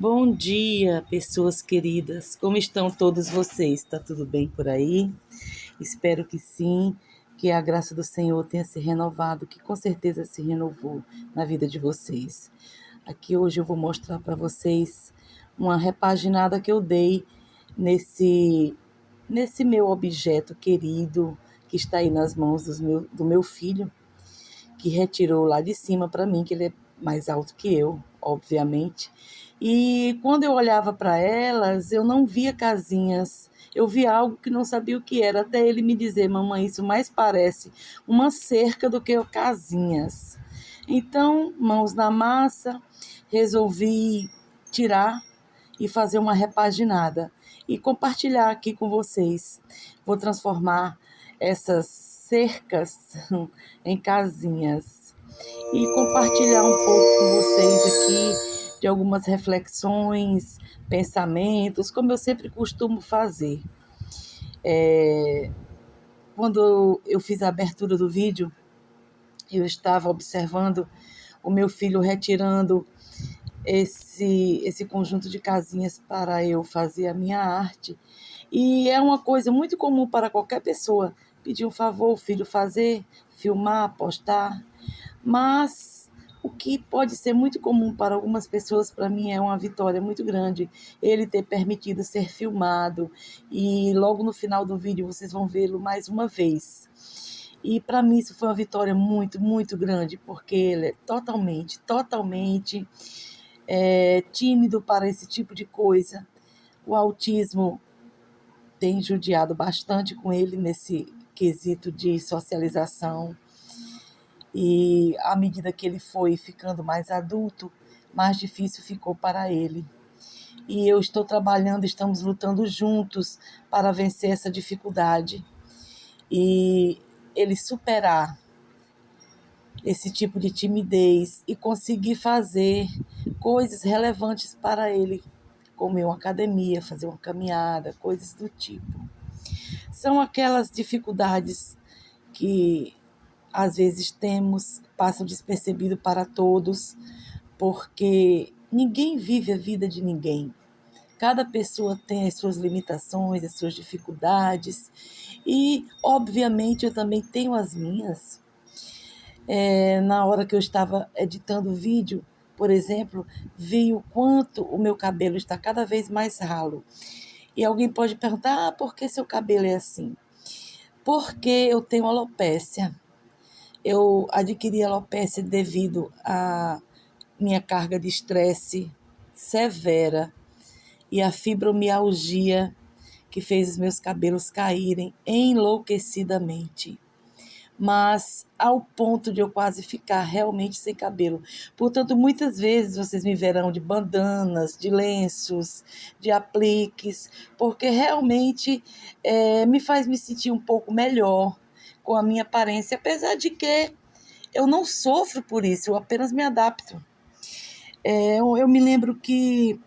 Bom dia, pessoas queridas. Como estão todos vocês? Está tudo bem por aí? Espero que sim, que a graça do Senhor tenha se renovado, que com certeza se renovou na vida de vocês. Aqui hoje eu vou mostrar para vocês uma repaginada que eu dei nesse meu objeto querido que está aí nas mãos do meu filho, que retirou lá de cima para mim, que ele é mais alto que eu, obviamente. E quando eu olhava para elas, eu não via casinhas, eu via algo que não sabia o que era, até ele me dizer: mamãe, isso mais parece uma cerca do que casinhas. Então, mãos na massa, resolvi tirar e fazer uma repaginada e compartilhar aqui com vocês. Vou transformar essas cercas em casinhas e compartilhar um pouco com vocês aqui de algumas reflexões, pensamentos, como eu sempre costumo fazer. Quando eu fiz a abertura do vídeo, eu estava observando o meu filho retirando esse conjunto de casinhas para eu fazer a minha arte. E é uma coisa muito comum para qualquer pessoa pedir um favor, o filho fazer, filmar, postar. Mas o que pode ser muito comum para algumas pessoas, para mim é uma vitória muito grande, ele ter permitido ser filmado. E logo no final do vídeo vocês vão vê-lo mais uma vez. E para mim isso foi uma vitória muito, muito grande, porque ele é totalmente tímido para esse tipo de coisa. O autismo tem judiado bastante com ele nesse quesito de socialização. E à medida que ele foi ficando mais adulto, mais difícil ficou para ele. E eu estou trabalhando, estamos lutando juntos para vencer essa dificuldade e ele superar esse tipo de timidez e conseguir fazer coisas relevantes para ele, como ir a uma academia, fazer uma caminhada, coisas do tipo. São aquelas dificuldades que às vezes temos, passam despercebido para todos, porque ninguém vive a vida de ninguém. Cada pessoa tem as suas limitações, as suas dificuldades, e, obviamente, eu também tenho as minhas. Na hora que eu estava editando o vídeo, por exemplo, vi o quanto o meu cabelo está cada vez mais ralo. E alguém pode perguntar: por que seu cabelo é assim? Porque eu tenho alopécia. Eu adquiri alopecia devido à minha carga de estresse severa e a fibromialgia que fez os meus cabelos caírem enlouquecidamente, mas ao ponto de eu quase ficar realmente sem cabelo. Portanto, muitas vezes vocês me verão de bandanas, de lenços, de apliques, porque realmente me faz me sentir um pouco melhor com a minha aparência, apesar de que eu não sofro por isso, eu apenas me adapto. Eu me lembro que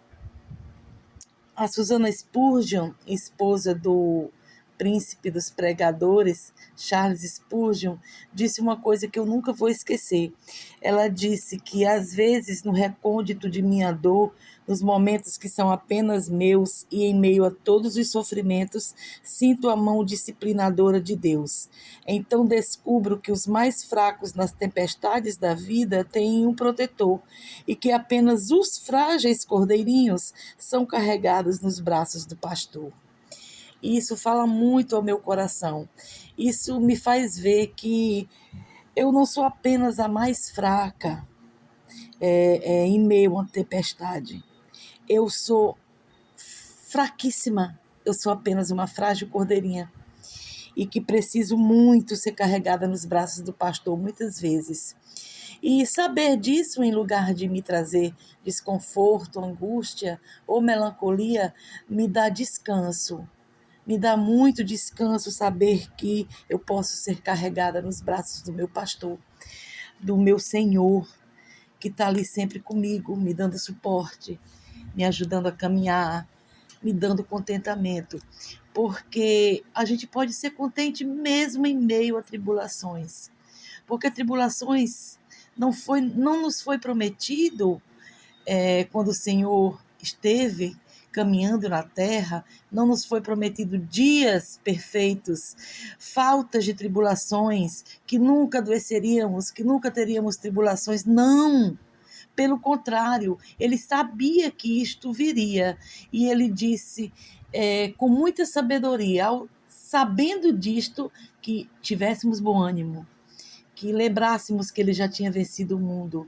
a Susana Spurgeon, esposa do príncipe dos pregadores, Charles Spurgeon, disse uma coisa que eu nunca vou esquecer. Ela disse que, às vezes, no recôndito de minha dor, nos momentos que são apenas meus e em meio a todos os sofrimentos, sinto a mão disciplinadora de Deus. Então descubro que os mais fracos nas tempestades da vida têm um protetor e que apenas os frágeis cordeirinhos são carregados nos braços do pastor. E isso fala muito ao meu coração. Isso me faz ver que eu não sou apenas a mais fraca em meio a uma tempestade. Eu sou fraquíssima. Eu sou apenas uma frágil cordeirinha e que preciso muito ser carregada nos braços do pastor muitas vezes. E saber disso, em lugar de me trazer desconforto, angústia ou melancolia, me dá descanso. Me dá muito descanso saber que eu posso ser carregada nos braços do meu pastor, do meu Senhor, que está ali sempre comigo, me dando suporte, me ajudando a caminhar, me dando contentamento. Porque a gente pode ser contente mesmo em meio a tribulações. Porque tribulações não nos foi prometido quando o Senhor esteve caminhando na terra, não nos foi prometido dias perfeitos, faltas de tribulações, que nunca adoeceríamos, que nunca teríamos tribulações. Não! Pelo contrário, ele sabia que isto viria e ele disse com muita sabedoria, sabendo disto, que tivéssemos bom ânimo, que lembrássemos que ele já tinha vencido o mundo.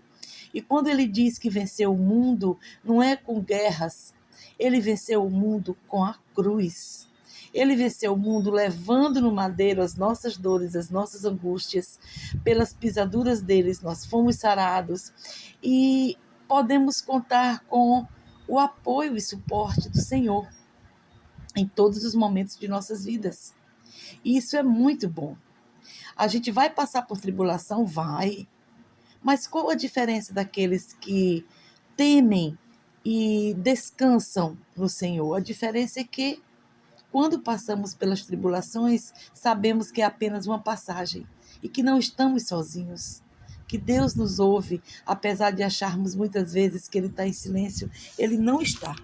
E quando ele diz que venceu o mundo, não é com guerras, ele venceu o mundo com a cruz. Ele venceu o mundo levando no madeiro as nossas dores, as nossas angústias. Pelas pisaduras deles nós fomos sarados e podemos contar com o apoio e suporte do Senhor em todos os momentos de nossas vidas. E isso é muito bom. A gente vai passar por tribulação? Vai. Mas qual a diferença daqueles que temem e descansam no Senhor? A diferença é que, quando passamos pelas tribulações, sabemos que é apenas uma passagem e que não estamos sozinhos, que Deus nos ouve, apesar de acharmos muitas vezes que Ele está em silêncio. Ele não está.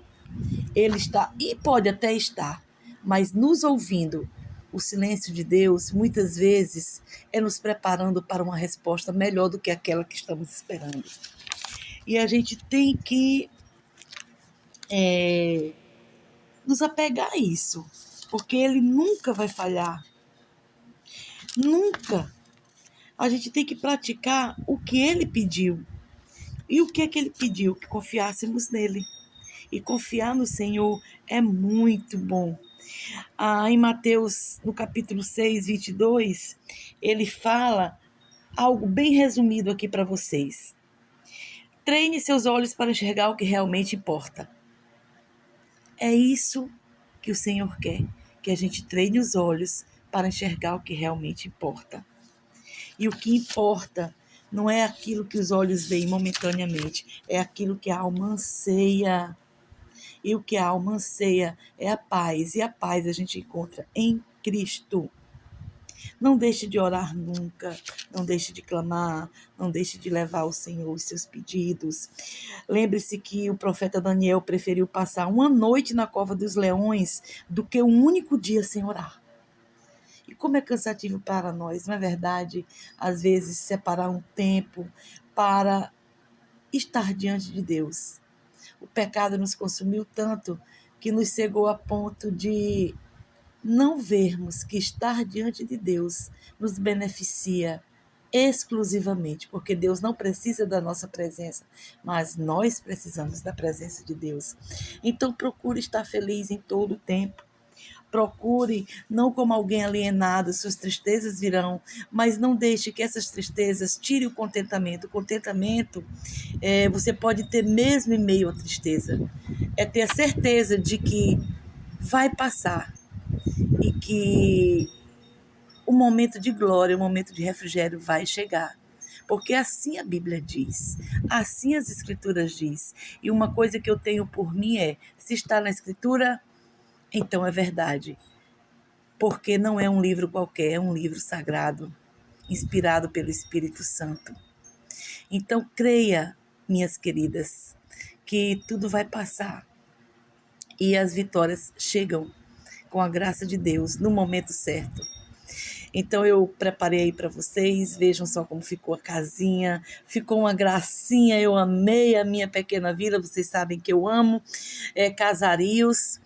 Ele está, e pode até estar, mas nos ouvindo. O silêncio de Deus, muitas vezes, é nos preparando para uma resposta melhor do que aquela que estamos esperando. E a gente tem que nos apegar a isso, porque Ele nunca vai falhar. Nunca. A gente tem que praticar o que Ele pediu. E o que é que Ele pediu? Que confiássemos nele. E confiar no Senhor é muito bom. Em Mateus, no capítulo 6, 22, ele fala algo bem resumido aqui para vocês. Treine seus olhos para enxergar o que realmente importa. É isso que o Senhor quer, que a gente treine os olhos para enxergar o que realmente importa. E o que importa não é aquilo que os olhos veem momentaneamente, é aquilo que a alma anseia. E o que a alma anseia é a paz, e a paz a gente encontra em Cristo. Não deixe de orar nunca, não deixe de clamar, não deixe de levar ao Senhor os seus pedidos. Lembre-se que o profeta Daniel preferiu passar uma noite na cova dos leões do que um único dia sem orar. E como é cansativo para nós, não é verdade? Às vezes separar um tempo para estar diante de Deus. O pecado nos consumiu tanto que nos cegou a ponto de não vermos que estar diante de Deus nos beneficia exclusivamente, porque Deus não precisa da nossa presença, mas nós precisamos da presença de Deus. Então procure estar feliz em todo o tempo. Procure, não como alguém alienado, suas tristezas virão, mas não deixe que essas tristezas tirem o contentamento. O contentamento você pode ter mesmo em meio à tristeza. É ter a certeza de que vai passar e que o momento de glória, o momento de refrigério vai chegar. Porque assim a Bíblia diz, assim as Escrituras diz. E uma coisa que eu tenho por mim se está na Escritura, então é verdade. Porque não é um livro qualquer, é um livro sagrado, inspirado pelo Espírito Santo. Então creia, minhas queridas, que tudo vai passar e as vitórias chegam com a graça de Deus no momento certo. Então eu preparei aí para vocês, vejam só como ficou a casinha, ficou uma gracinha, eu amei a minha pequena vila, vocês sabem que eu amo casarios,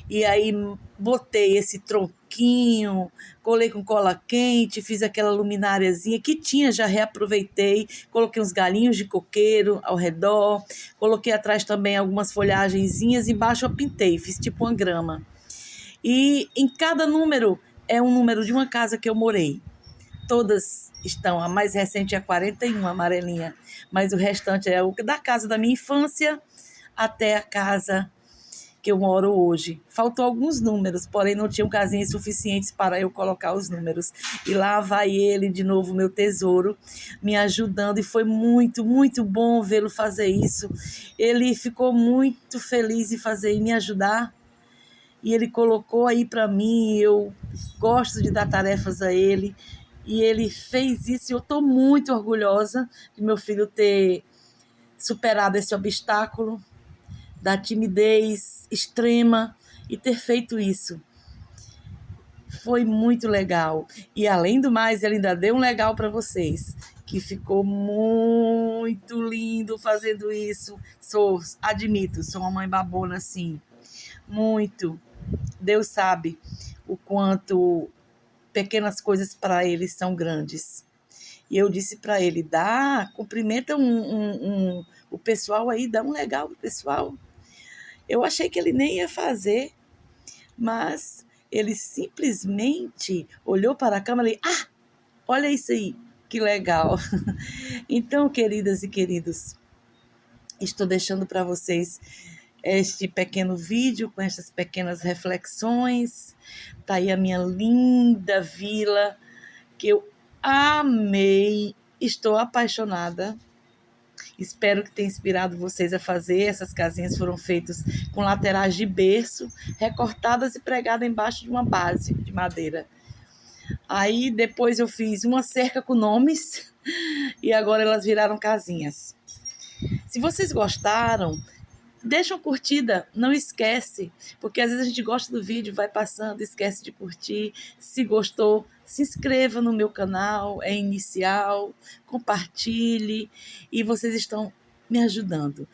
e aí botei esse tronquinho, colei com cola quente, fiz aquela lumináriazinha que tinha, já reaproveitei, coloquei uns galinhos de coqueiro ao redor, coloquei atrás também algumas folhagenzinhas, embaixo eu pintei, fiz tipo uma grama. E em cada número é um número de uma casa que eu morei. Todas estão, a mais recente é 41, amarelinha, mas o restante é o da casa da minha infância até a casa que eu moro hoje. Faltou alguns números, porém não tinham casinhas suficientes para eu colocar os números. E lá vai ele de novo, meu tesouro, me ajudando, e foi muito, muito bom vê-lo fazer isso. Ele ficou muito feliz em fazer e me ajudar. E ele colocou aí para mim, eu gosto de dar tarefas a ele, e ele fez isso, e eu estou muito orgulhosa de meu filho ter superado esse obstáculo, da timidez extrema e ter feito isso. Foi muito legal. E, além do mais, ele ainda deu um legal para vocês, que ficou muito lindo fazendo isso. Admito, sou uma mãe babona, sim. Muito. Deus sabe o quanto pequenas coisas para ele são grandes. E eu disse para ele, cumprimenta o pessoal aí, dá um legal pro pessoal. Eu achei que ele nem ia fazer, mas ele simplesmente olhou para a câmera e olha isso aí, que legal. Então, queridas e queridos, estou deixando para vocês este pequeno vídeo com essas pequenas reflexões. Tá aí a minha linda vila, que eu amei, estou apaixonada. Espero que tenha inspirado vocês a fazer. Essas casinhas foram feitas com laterais de berço, recortadas e pregadas embaixo de uma base de madeira. Aí depois eu fiz uma cerca com nomes e agora elas viraram casinhas. Se vocês gostaram, deixa uma curtida, não esquece, porque às vezes a gente gosta do vídeo, vai passando, esquece de curtir. Se gostou, se inscreva no meu canal, é inicial, compartilhe, e vocês estão me ajudando.